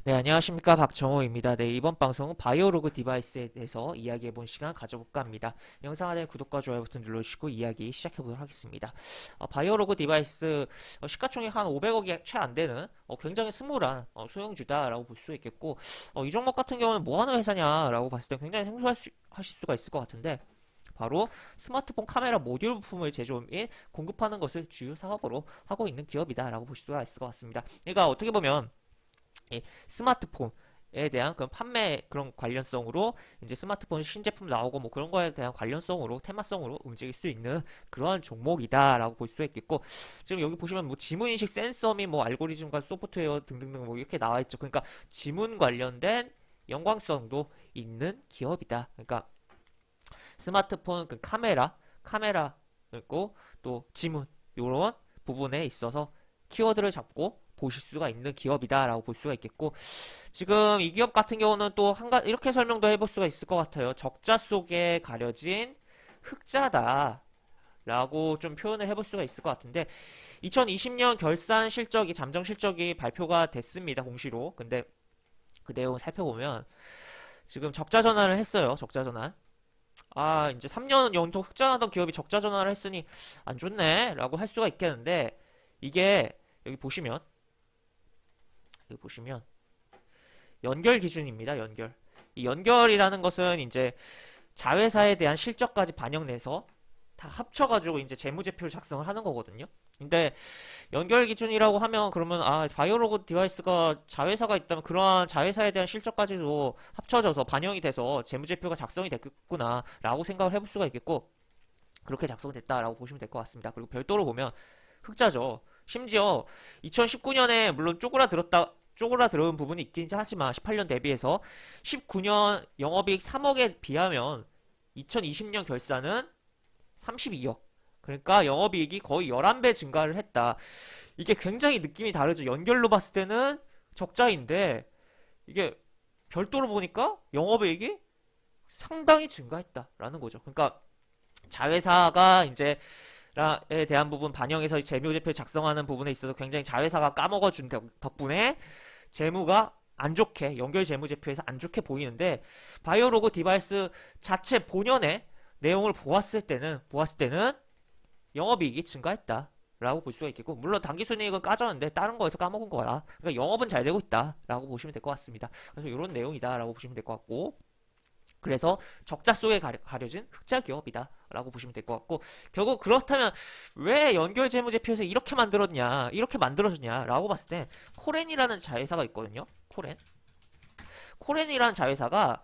네, 안녕하십니까. 박정호입니다. 네, 이번 방송은 바이오로그 디바이스에 대해서 이야기해본 시간 가져볼까 합니다. 영상 하단에 구독과 좋아요 버튼 눌러주시고 이야기 시작해보도록 하겠습니다. 바이오로그 디바이스 시가총액 한 500억이 채 안 되는 굉장히 스몰한 소형주다라고 볼 수 있겠고 이 종목 같은 경우는 뭐 하는 회사냐라고 봤을 때 굉장히 생소하실 수가 있을 것 같은데 바로 스마트폰 카메라 모듈 부품을 제조 및 공급하는 것을 주요 사업으로 하고 있는 기업이다라고 볼 수가 있을 것 같습니다. 그러니까 어떻게 보면 이 스마트폰에 대한 그런 판매 그런 관련성으로 이제 스마트폰 신제품 나오고 뭐 그런 거에 대한 관련성으로 테마성으로 움직일 수 있는 그러한 종목이다라고 볼 수 있겠고 지금 여기 보시면 뭐 지문인식 센서 및 뭐 알고리즘과 소프트웨어 등등등 뭐 이렇게 나와 있죠. 그러니까 지문 관련된 연관성도 있는 기업이다. 그러니까 스마트폰 그 카메라 그리고 또 지문 이런 부분에 있어서 키워드를 잡고 보실 수가 있는 기업이다라고 볼 수가 있겠고 지금 이 기업 같은 경우는 또 이렇게 설명도 해볼 수가 있을 것 같아요. 적자 속에 가려진 흑자다. 라고 좀 표현을 해볼 수가 있을 것 같은데 2020년 결산 실적이 잠정 실적이 발표가 됐습니다. 공시로. 근데 그 내용 살펴보면 지금 적자 전환을 했어요. 적자 전환. 이제 3년 연속 흑자나던 기업이 적자 전환을 했으니 안 좋네 라고 할 수가 있겠는데 이게 여기 보시면 연결 기준입니다. 연결. 이 연결이라는 것은 이제 자회사에 대한 실적까지 반영돼서 다 합쳐가지고 이제 재무제표를 작성을 하는 거거든요. 근데 연결 기준이라고 하면 그러면 바이오로그 디바이스가 자회사가 있다면 그러한 자회사에 대한 실적까지도 합쳐져서 반영이 돼서 재무제표가 작성이 됐구나 라고 생각을 해볼 수가 있겠고 그렇게 작성됐다라고 보시면 될 것 같습니다. 그리고 별도로 보면 흑자죠. 심지어 2019년에 물론 쪼그라들은 부분이 있긴 하지만 18년 대비해서 19년 영업이익 3억에 비하면 2020년 결산은 32억. 그러니까 영업이익이 거의 11배 증가를 했다. 이게 굉장히 느낌이 다르죠. 연결로 봤을 때는 적자인데 이게 별도로 보니까 영업이익이 상당히 증가했다라는 거죠. 그러니까 자회사가 이제 에 대한 부분 반영해서 재무제표 작성하는 부분에 있어서 굉장히 자회사가 까먹어준 덕분에 재무가 안 좋게 연결 재무제표에서 안 좋게 보이는데 바이오로그 디바이스 자체 본연의 내용을 보았을 때는 영업이익이 증가했다. 라고 볼 수가 있겠고 물론 당기순이익은 까졌는데 다른 거에서 까먹은 거야. 그러니까 영업은 잘 되고 있다. 라고 보시면 될 것 같습니다. 그래서 이런 내용이다. 라고 보시면 될 것 같고 그래서 적자 속에 가려진 흑자 기업이다 라고 보시면 될 것 같고 결국 그렇다면 왜 연결 재무제표에서 이렇게 만들었냐 이렇게 만들어졌냐 라고 봤을 때 코렌이라는 자회사가 있거든요. 코렌이라는 자회사가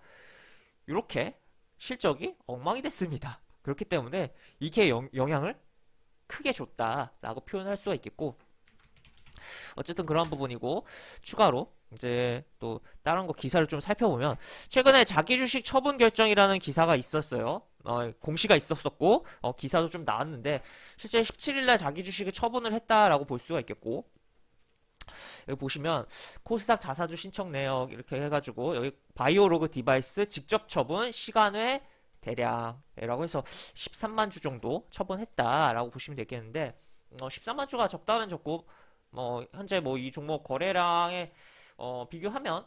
이렇게 실적이 엉망이 됐습니다. 그렇기 때문에 이게 영향을 크게 줬다라고 표현할 수가 있겠고 어쨌든 그런 부분이고 추가로 이제 또 다른 거 기사를 좀 살펴보면 최근에 자기 주식 처분 결정이라는 기사가 있었어요. 공시가 있었었고 기사도 좀 나왔는데 실제 17일날 자기 주식을 처분을 했다라고 볼 수가 있겠고 여기 보시면 코스닥 자사주 신청 내역 이렇게 해가지고 여기 바이오로그 디바이스 직접 처분 시간외 대량이라고 해서 13만 주 정도 처분했다라고 보시면 되겠는데 13만 주가 적다면 적고 현재 뭐 이 종목 거래량에 비교하면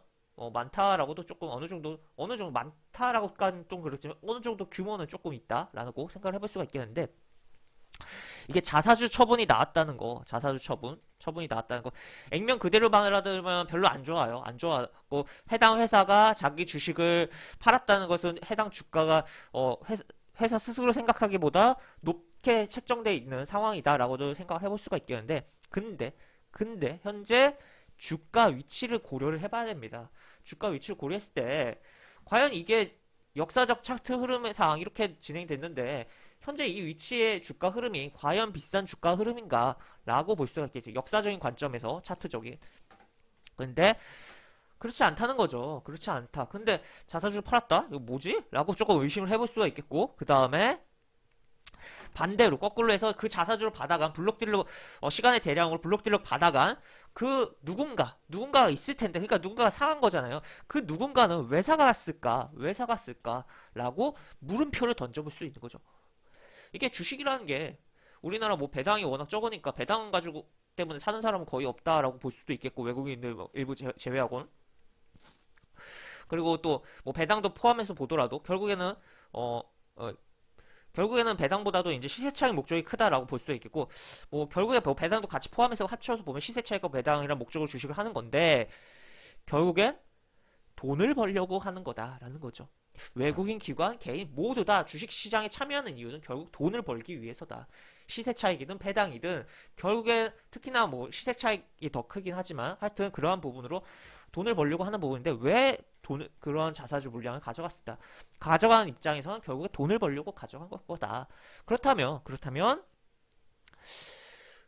많다라고도 조금 어느 정도 많다라고까지는 좀 그렇지만 어느 정도 규모는 조금 있다라고 생각을 해볼 수가 있겠는데 이게 자사주 처분이 나왔다는 거, 처분이 나왔다는 거, 액면 그대로 받아들면 별로 안 좋아요. 안 좋아하고 해당 회사가 자기 주식을 팔았다는 것은 해당 주가가 회사 스스로 생각하기보다 높게 책정되어 있는 상황이다라고도 생각을 해볼 수가 있겠는데, 근데 현재 주가 위치를 고려를 해봐야 됩니다. 주가 위치를 고려했을 때 과연 이게 역사적 차트 흐름상 이렇게 진행됐는데 현재 이 위치의 주가 흐름이 과연 비싼 주가 흐름인가 라고 볼 수가 있겠죠. 역사적인 관점에서 차트적인. 근데 그렇지 않다는 거죠. 그렇지 않다. 근데 자사주를 팔았다? 이거 뭐지? 라고 조금 의심을 해볼 수가 있겠고 그 다음에 반대로 거꾸로 해서 그 자사주를 받아간 블록딜러 시간의 대량으로 블록딜러 받아간 그 누군가가 있을 텐데 그러니까 누군가가 사간 거잖아요. 그 누군가는 왜 사갔을까? 왜 사갔을까라고 물음표를 던져볼 수 있는 거죠. 이게 주식이라는 게 우리나라 뭐 배당이 워낙 적으니까 배당 가지고 때문에 사는 사람은 거의 없다라고 볼 수도 있겠고 외국인들 뭐 일부 제외하고는 그리고 또 뭐 배당도 포함해서 보더라도 결국에는 어, 어, 결국에는 배당보다도 이제 시세 차익 목적이 크다라고 볼 수 있겠고, 뭐 결국에 뭐 배당도 같이 포함해서 합쳐서 보면 시세 차익과 배당이란 목적으로 주식을 하는 건데, 결국엔 돈을 벌려고 하는 거다라는 거죠. 외국인 기관, 개인 모두 다 주식 시장에 참여하는 이유는 결국 돈을 벌기 위해서다. 시세 차익이든 배당이든 결국에 특히나 뭐 시세 차익이 더 크긴 하지만 하여튼 그러한 부분으로 돈을 벌려고 하는 부분인데 왜 돈을 그런 자사주 물량을 가져갔을까? 가져가는 입장에서는 결국에 돈을 벌려고 가져간 거다. 그렇다면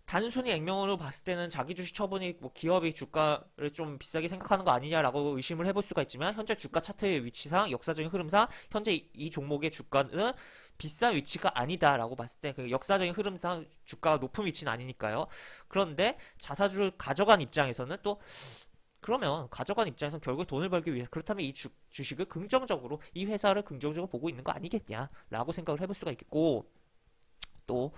단순히 액면으로 봤을 때는 자기 주식 처분이 뭐 기업이 주가를 좀 비싸게 생각하는 거 아니냐라고 의심을 해볼 수가 있지만 현재 주가 차트의 위치상 역사적인 흐름상 현재 이 종목의 주가는 비싼 위치가 아니다라고 봤을 때 그 역사적인 흐름상 주가가 높은 위치는 아니니까요. 그런데 자사주를 가져간 입장에서는 또 그러면 가져간 입장에서는 결국 돈을 벌기 위해서 그렇다면 이 주식을 긍정적으로 이 회사를 긍정적으로 보고 있는 거 아니겠냐라고 생각을 해볼 수가 있겠고 또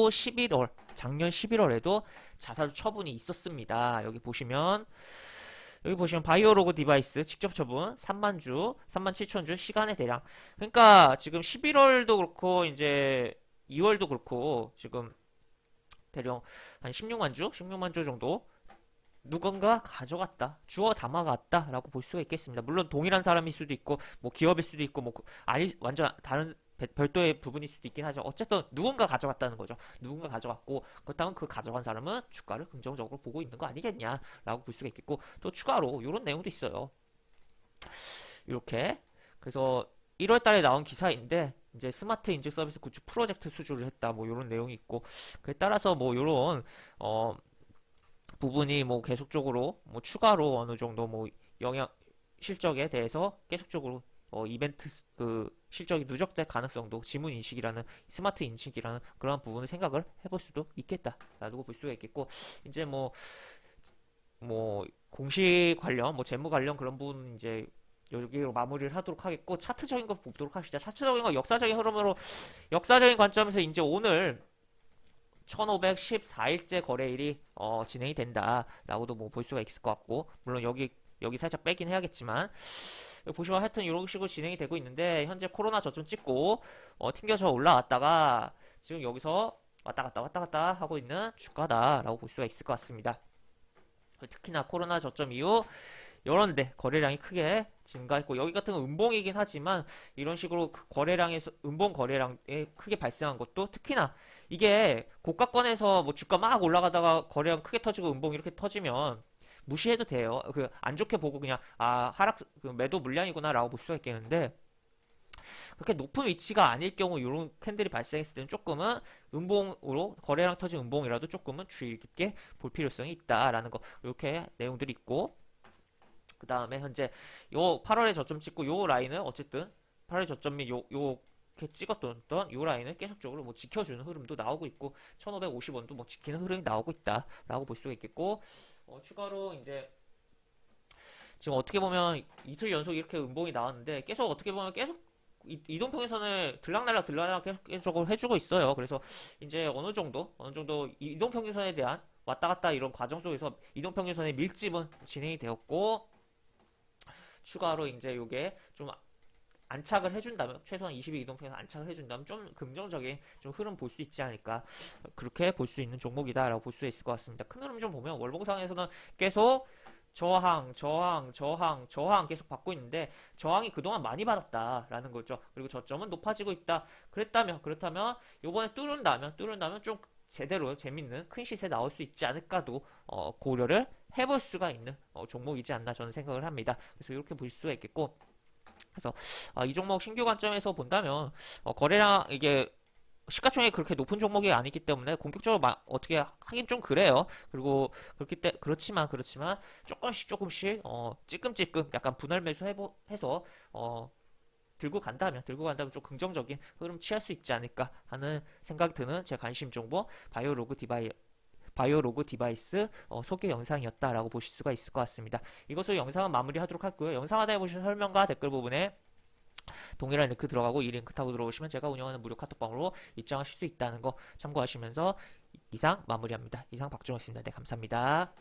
11월 작년 11월에도 자사주 처분이 있었습니다. 여기 보시면 바이오로그 디바이스 직접 처분 3만 주, 3만 7천 주 시간의 대량. 그러니까 지금 11월도 그렇고 이제 2월도 그렇고 지금 대략 한 16만 주 정도 누군가 가져갔다, 주워 담아갔다라고 볼 수가 있겠습니다. 물론 동일한 사람일 수도 있고, 뭐 기업일 수도 있고, 뭐 아니 완전 다른 별도의 부분일 수도 있긴 하죠. 어쨌든 누군가 가져갔다는 거죠. 누군가 가져갔고 그렇다면 그 가져간 사람은 주가를 긍정적으로 보고 있는 거 아니겠냐라고 볼 수가 있겠고 또 추가로 이런 내용도 있어요. 이렇게 그래서 1월 달에 나온 기사인데 이제 스마트 인증 서비스 구축 프로젝트 수주를 했다 뭐 이런 내용이 있고 그에 따라서 뭐 이런 부분이 뭐 계속적으로 뭐 추가로 어느 정도 뭐 영향 실적에 대해서 계속적으로 이벤트 그 실적이 누적될 가능성도 지문 인식이라는 스마트 인식이라는 그런 부분을 생각을 해볼 수도 있겠다라고 볼 수가 있겠고 이제 뭐 공시 관련 뭐 재무 관련 그런 부분 이제 여기로 마무리를 하도록 하겠고 차트적인 거 보도록 합시다. 차트적인 거 역사적인 흐름으로 역사적인 관점에서 이제 오늘 1514일째 거래일이 진행이 된다라고도 뭐 볼 수가 있을 것 같고 물론 여기 살짝 빼긴 해야겠지만 보시면 하여튼 이런 식으로 진행이 되고 있는데 현재 코로나 저점 찍고 튕겨서 올라왔다가 지금 여기서 왔다 갔다 하고 있는 주가다라고 볼 수가 있을 것 같습니다. 특히나 코로나 저점 이후 이런데 거래량이 크게 증가했고 여기 같은 건 음봉이긴 하지만 이런 식으로 거래량에서 음봉 거래량이 크게 발생한 것도 특히나 이게 고가권에서 뭐 주가 막 올라가다가 거래량 크게 터지고 음봉 이렇게 터지면 무시해도 돼요. 그 안 좋게 보고 그냥 하락 그 매도 물량이구나라고 볼 수가 있겠는데 그렇게 높은 위치가 아닐 경우 이런 캔들이 발생했을 때는 조금은 음봉으로 거래량 터진 음봉이라도 조금은 주의 깊게 볼 필요성이 있다라는 거 이렇게 내용들이 있고 그 다음에 현재 요 8월에 저점 찍고 요 라인을 어쨌든 8월 저점이 이렇게 찍었던 요 라인을 계속적으로 뭐 지켜주는 흐름도 나오고 있고 1550원도 뭐 지키는 흐름이 나오고 있다라고 볼 수가 있겠고 추가로 이제 지금 어떻게 보면 이틀 연속 이렇게 음봉이 나왔는데 계속 어떻게 보면 계속 이동평균선을 들락날락 계속적으로 해주고 있어요. 그래서 이제 어느 정도 이동평균선에 대한 왔다 갔다 이런 과정 속에서 이동평균선의 밀집은 진행이 되었고 추가로 이제 요게 좀 안착을 해준다면 최소한 20일 이동평균선 안착을 해준다면 좀 긍정적인 좀 흐름 볼 수 있지 않을까 그렇게 볼 수 있는 종목이다라고 볼 수 있을 것 같습니다. 큰 흐름 좀 보면 월봉상에서는 계속 저항 계속 받고 있는데 저항이 그동안 많이 받았다라는 거죠. 그리고 저점은 높아지고 있다. 그렇다면 요번에 뚫는다면 좀 제대로 재밌는 큰 시세 나올 수 있지 않을까도 고려를 해볼 수가 있는 종목이지 않나 저는 생각을 합니다. 그래서 이렇게 볼 수가 있겠고 그래서 이 종목 신규 관점에서 본다면 거래량 이게 시가총액이 그렇게 높은 종목이 아니기 때문에 공격적으로 어떻게 하긴 좀 그래요. 그리고 그렇지만 조금씩 찔끔찔끔 약간 분할 매수해서 들고 간다면 좀 긍정적인 흐름 취할 수 있지 않을까 하는 생각이 드는 제 관심 종목 바이오로그 디바이스 소개 영상이었다라고 보실 수가 있을 것 같습니다. 이것으로 영상은 마무리하도록 하고요. 영상 하단에 보시는 설명과 댓글 부분에 동일한 링크 들어가고 이 링크 타고 들어오시면 제가 운영하는 무료 카톡방으로 입장하실 수 있다는 거 참고하시면서 이상 마무리합니다. 이상 박종혁입니다. 네, 감사합니다.